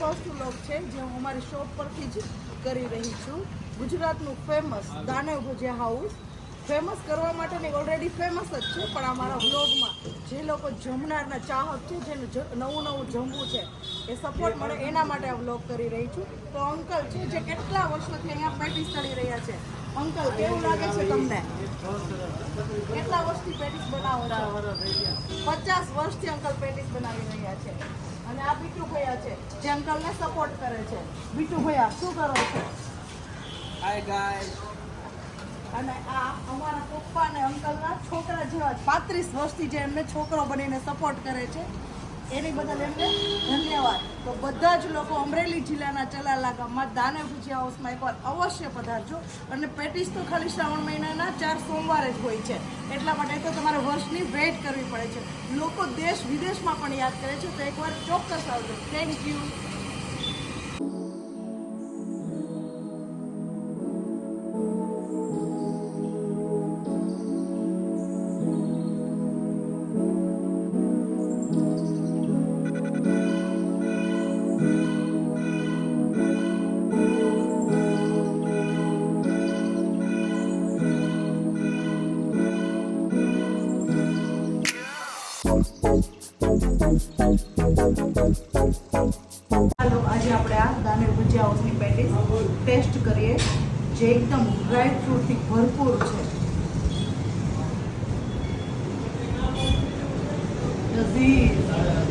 First vlog છે જે હું અમારી શોપ પરથી જ કરી રહી છું. ગુજરાતનું ફેમસ દાનેવ ભજીયા હાઉસ ફેમસ કરવા માટેની ઓલરેડી ફેમસ જ છે, પણ અમારા વ્લોગમાં જે લોકો જમનારના ચાહક છે, જેને નવું નવું જમવું છે એ સપોર્ટ મળે એના માટે આ વ્લોગ કરી રહી છું. તો અંકલ છે જે કેટલા વર્ષોથી અહીંયા પેટીસ તળી રહ્યા છે. અંકલ કેવું લાગે છે તમને? કેટલા વર્ષથી પેટીસ બનાવો છો? 50 વર્ષથી અંકલ પેટીસ બનાવી રહ્યા છે. અને આ બીટુ ભૈયા છે જે અંકલને સપોર્ટ કરે છે. બીટુ ભૈયા શું કરો છો? Hi guys. અને આ અમારા પપ્પા અને અંકલના છોકરા જેવા 35 વર્ષથી જે એમને છોકરો બનીને સપોર્ટ કરે છે એની બદલ એમને ધન્યવાદ. તો બધા જ લોકો અમરેલી જિલ્લાના ચલાલા ગામમાં દાનેવ ભજીયા હાઉસમાં એકવાર અવશ્ય પધારજો. અને પેટીસ તો ખાલી શ્રાવણ મહિનાના 4 સોમવારે જ હોય છે, એટલા માટે તો તમારે વર્ષની વેઇટ કરવી પડે છે. લોકો દેશ વિદેશમાં પણ યાદ કરે છે, તો એકવાર ચોક્કસ આવજો. Thank you. ચાલો આજે આપણે આ દાનેવ ભજીયા હાઉસની પેટીસ ટેસ્ટ કરીએ, જે એકદમ ડ્રાય ફ્રૂટથી ભરપૂર છે. લઝીઝ.